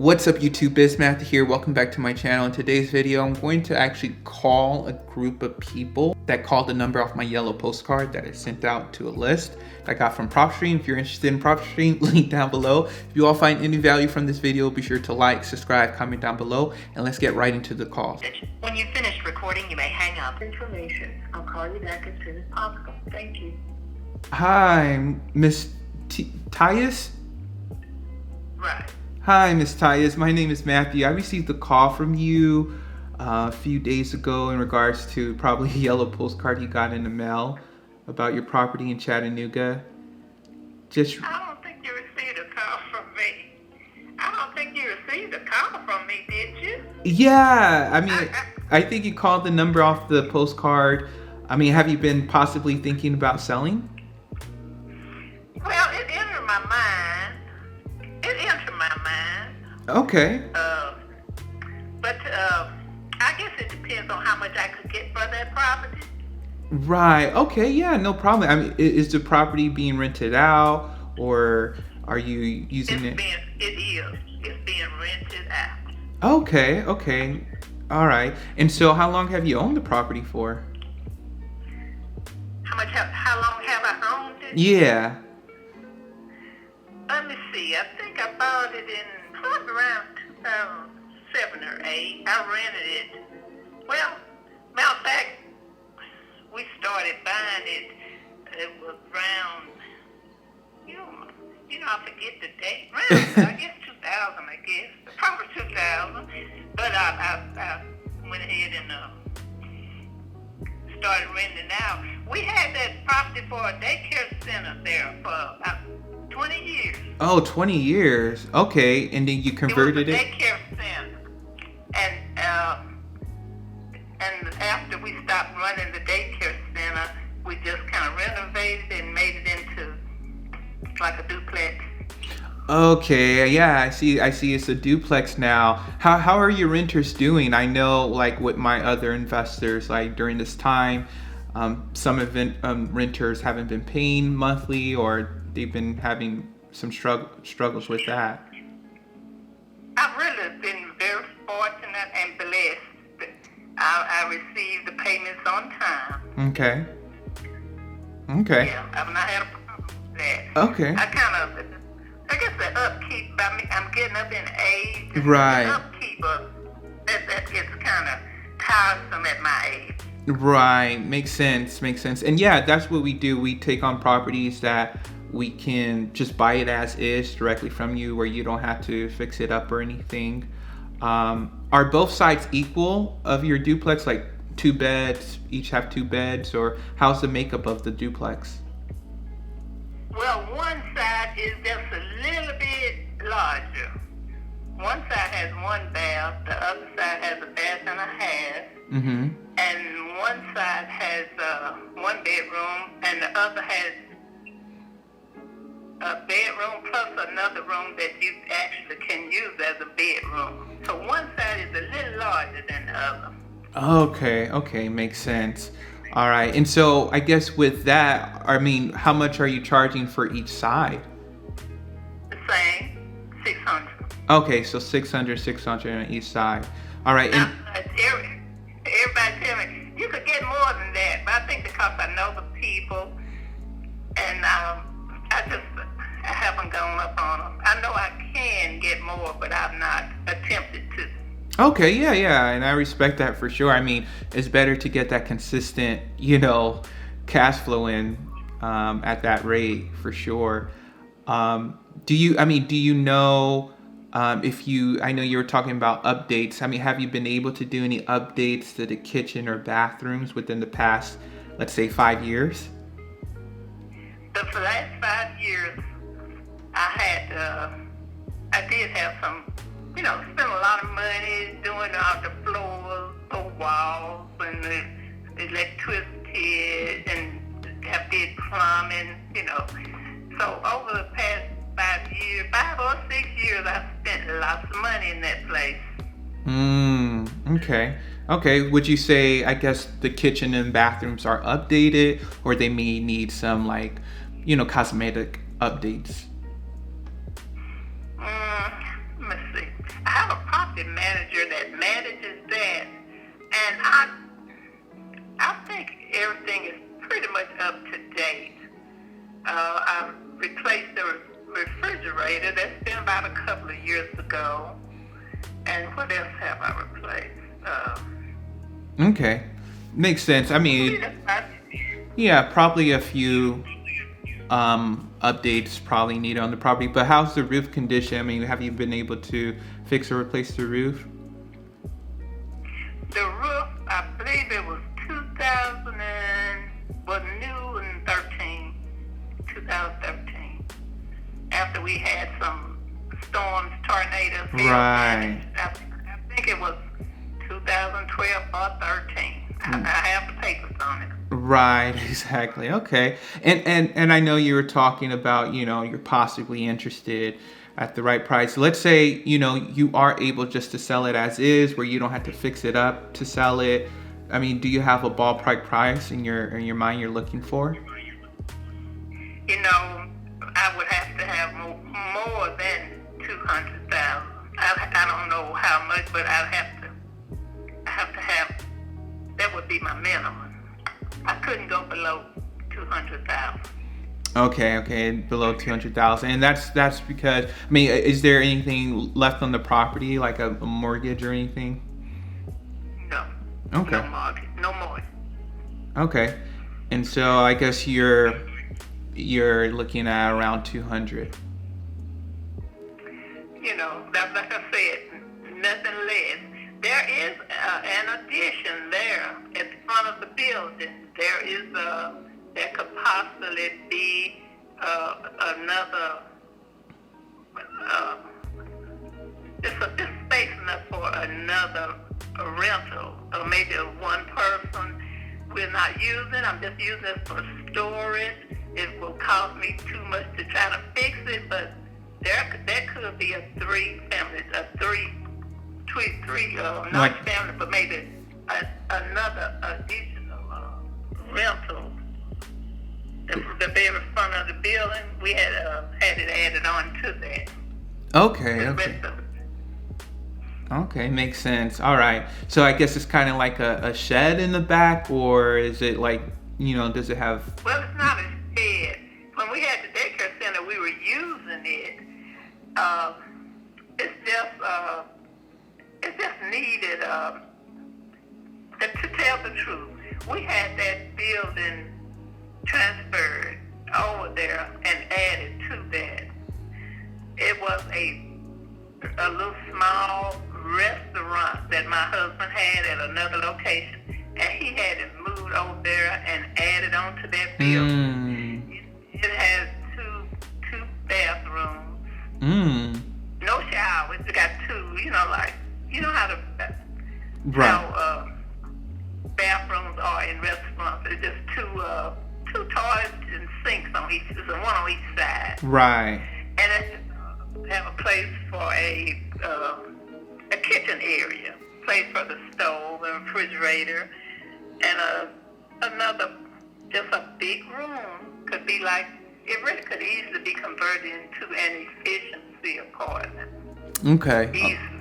What's up YouTube, Bismath here. Welcome back to my channel. In today's video, I'm going to actually call a group of people that called the number off my yellow postcard that I sent out to a list that I got from PropStream. If you're interested in PropStream, link down below. If you all find any value from this video, be sure to like, subscribe, comment down below, and let's get right into the calls. When you've finished recording, you may hang up. Information. I'll call you back as soon as possible. Thank you. Hi, Miss Tyus? Right. Hi, Miss Tyus. My name is Matthew. I received a call from you a few days ago in regards to probably a yellow postcard you got in the mail about your property in Chattanooga. I don't think you received a call from me. I don't think you received a call from me, did you? Yeah, I mean, I think you called the number off the postcard. I mean, have you been possibly thinking about selling? Well, it entered my mind. Okay. But I guess it depends on how much I could get for that property. Right. Okay. Yeah, no problem. I mean, is the property being rented out, or are you using it? It's being rented out. Okay. Okay. All right. And so, how long have you owned the property for? How long have I owned it? Yeah. Let me see. I think I bought it in probably around 2007 or 8. I rented it. Well, matter of fact, we started buying it. It was around, I forget the date. Around, I guess 2000. I guess probably 2000. But I went ahead and started renting out. We had that property for a daycare center there for about 20 years. Oh, 20 years. Okay, and then you converted it? It was a daycare center. And after we stopped running the daycare center, we just kind of renovated and made it into like a duplex. Okay, yeah, I see it's a duplex now. How are your renters doing? I know, like with my other investors, like during this time, some renters haven't been paying monthly, or they've been having some struggles with that. I've really been very fortunate and blessed. I received the payments on time. Okay. Yeah, I've not had a problem with that. Okay. I guess the upkeep, I'm getting up in age. Right. The upkeep, that gets kind of tiresome at my age. Right, makes sense. And yeah, that's what we do. We take on properties that we can just buy it as is directly from you, where you don't have to fix it up or anything. Are both sides equal of your duplex, like 2 beds, each have 2 beds, or how's the makeup of the duplex? Well, one side is just a little bit larger. One side has 1 bath, the other side has a bath and a half. Mm-hmm. And one side has 1 bedroom, and the other has a bedroom plus another room that you actually can use as a bedroom. So one side is a little larger than the other. Okay, makes sense. All right, and so I guess with that, I mean, how much are you charging for each side? The same, 600. Okay, so 600 on each side. All right. Now, everybody tell me, you could get more than that, but I think because I know the people, and I haven't gone up on them. I know I can get more, but I've not attempted to. Okay, yeah, and I respect that for sure. I mean, it's better to get that consistent, cash flow in at that rate for sure. Do you know I know you were talking about updates. I mean, have you been able to do any updates to the kitchen or bathrooms within the past, let's say 5 years? The last 5 years, I did have some, spent a lot of money doing all the floors, the walls, and the electricity, and I did plumbing, So over the past 5 or 6 years, I spent lots of money in that place. Okay. Would you say, I guess, the kitchen and bathrooms are updated, or they may need some cosmetic updates? Let's see. I have a property manager that manages that, and I think everything is pretty much up to date. I replaced the refrigerator. That's been about a couple of years ago. And what else have I replaced? Okay, makes sense. I mean, yeah, probably a few updates probably needed on the property. But how's the roof condition? I mean, have you been able to fix or replace the roof? The roof, I believe it was 2000 was new in 2013. After we had some storms, tornadoes. Right. I think it was 2012 or 13. I have the papers on it. Right, exactly. Okay. And I know you were talking about, you're possibly interested at the right price. Let's say, you are able just to sell it as is, where you don't have to fix it up to sell it. I mean, do you have a ballpark price in your mind you're looking for? I would have to have more than 200,000. I don't know how much, but I have to have. That would be my minimum. I couldn't go below 200,000. Okay, below 200,000, and that's because, I mean, is there anything left on the property, like a mortgage or anything? No. Okay. No mortgage. Okay, and so I guess you're looking at around 200. Like I said, nothing less. There is an addition there at the front of the building. There could possibly be another. It's space enough for another rental, or maybe one person. We're not using. I'm just using it for storage. It will cost me too much to try to fix it, but there could be three not family, but maybe another additional rental. The very front of the building, we had it added on to that. Okay, makes sense. All right. So I guess it's kind of like a shed in the back, or is it like, does it have... Well, it's not a shed. When we had the daycare center, we were using it. It just needed, to tell the truth, we had that building transferred over there and added to that. It was a little small restaurant that my husband had at another location, and he had it moved over there and added on to that building. It has two bathrooms. No shower. It's got two, how the bathrooms are in restaurants. It's just two toilets and sinks on each. There's one on each side. Right. And it have a place for a kitchen area, place for the stove and refrigerator, and another, just a big room. Could be like, it really could easily be converted into an efficiency apartment. Okay. Easily.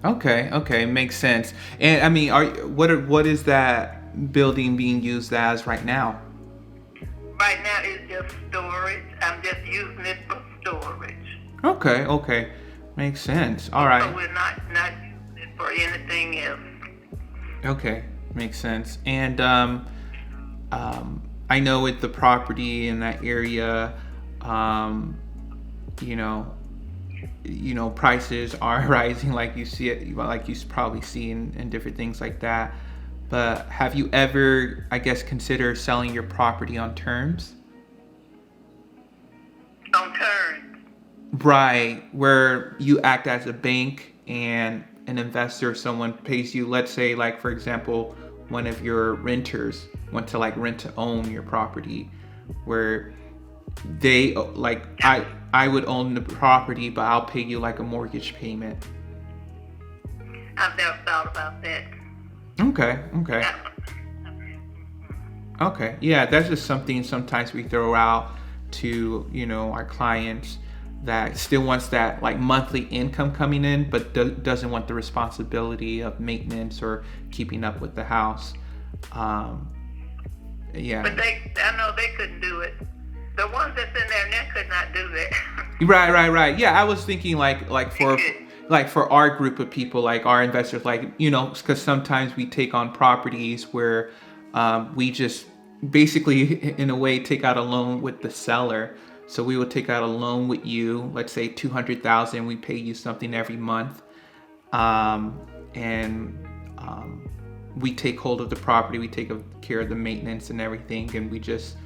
Okay, makes sense. And I mean, what is that building being used as right now? Right now it's just storage. I'm just using it for storage. Okay, makes sense. All right. So we're not using it for anything else. Okay, makes sense. And I know with the property in that area, prices are rising, like you see it, like you probably see in different things like that. But have you ever, I guess, considered selling your property on terms? On terms? Right, where you act as a bank and an investor, someone pays you, let's say, like, for example, one of your renters want to like rent to own your property, where they like, I would own the property, but I'll pay you like a mortgage payment. I've never thought about that. Okay. Yeah, that's just something sometimes we throw out to, our clients. that still wants that like monthly income coming in, but doesn't want the responsibility of maintenance or keeping up with the house. Um, yeah. But I know they couldn't do it. The ones that's in there now could not do that. Right. Yeah, I was thinking like for our group of people, like our investors, like, you know, because sometimes we take on properties where we just basically, in a way, take out a loan with the seller. So we will take out a loan with you, let's say 200,000. We pay you something every month, and we take hold of the property. We take care of the maintenance and everything, and we just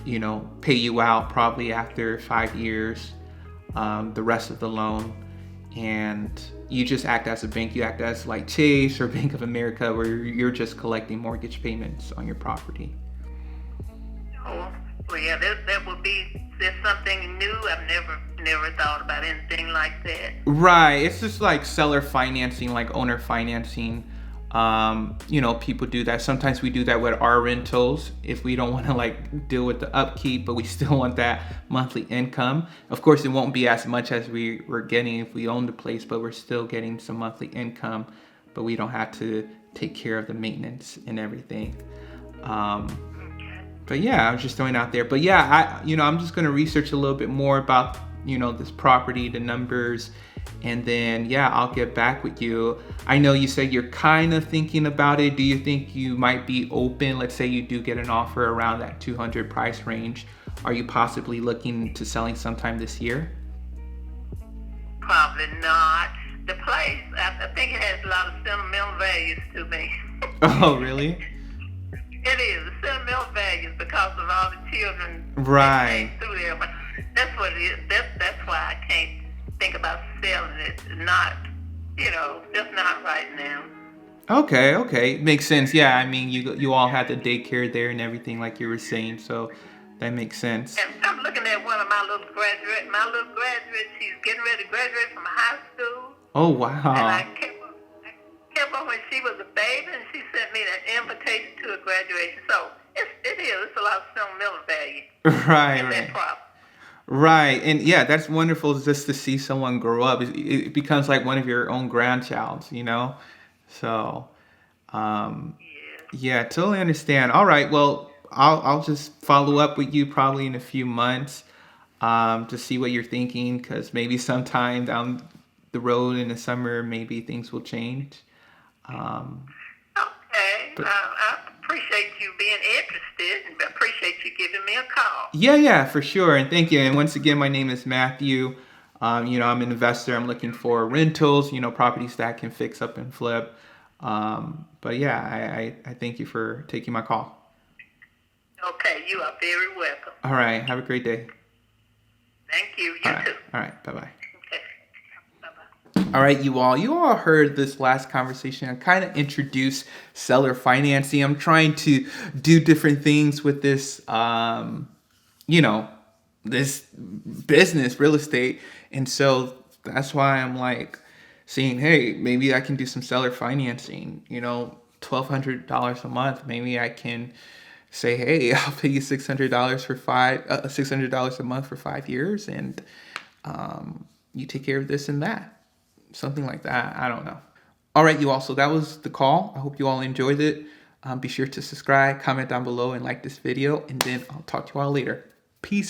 you know, pay you out probably after 5 years, the rest of the loan. And you just act as a bank. You act as like Chase or Bank of America, where you're just collecting mortgage payments on your property. Oh, well, yeah, that would be, there's something new. I've never thought about anything like that. Right. It's just like seller financing, like owner financing. You know, people do that. Sometimes we do that with our rentals if we don't want to like deal with the upkeep, but we still want that monthly income. Of course, it won't be as much as we were getting if we owned the place, but we're still getting some monthly income, but we don't have to take care of the maintenance and everything. But yeah, I was just throwing out there. But yeah, I'm just going to research a little bit more about, you know, this property, the numbers, and then, yeah, I'll get back with you. I know you said you're kind of thinking about it. Do you think you might be open? Let's say you do get an offer around that 200 price range. Are you possibly looking to selling sometime this year? Probably not. The place, I think it has a lot of sentimental values to me. Oh, really? It is. The sentimental values because of all the children that came through there. But that's what it is. That's why I can't think about selling it. Not, you know, just not right now. Okay. Makes sense. Yeah, I mean, you all had the daycare there and everything like you were saying, so that makes sense. And I'm looking at one of my little graduates. My little graduate, she's getting ready to graduate from high school. Oh, wow. And I kept her when she was a baby, and she sent me an invitation to a graduation. So it's a lot of sentimental value. Right. Right. And yeah, that's wonderful just to see someone grow up. It becomes like one of your own grandchilds, you know? So, yeah, totally understand. All right. Well, I'll just follow up with you probably in a few months, to see what you're thinking, because maybe sometime down the road in the summer, maybe things will change. Okay. I appreciate you being interested, and appreciate you giving me a call. Yeah, for sure. And thank you. And once again, my name is Matthew. I'm an investor. I'm looking for rentals, properties that can fix up and flip. But yeah, I thank you for taking my call. Okay, you are very welcome. All right. Have a great day. Thank you. You too. All right. Bye-bye. Okay. Bye-bye. All right, you all heard this last conversation. I kind of introduced seller financing. I'm trying to do different things with this, this business, real estate. And so that's why I'm like saying, hey, maybe I can do some seller financing, $1,200 a month. Maybe I can say, hey, I'll pay you $600 for $600 a month for 5 years. And, you take care of this and that. Something like that. I don't know. All right, you all. So that was the call. I hope you all enjoyed it. Be sure to subscribe, comment down below, and like this video. And then I'll talk to you all later. Peace.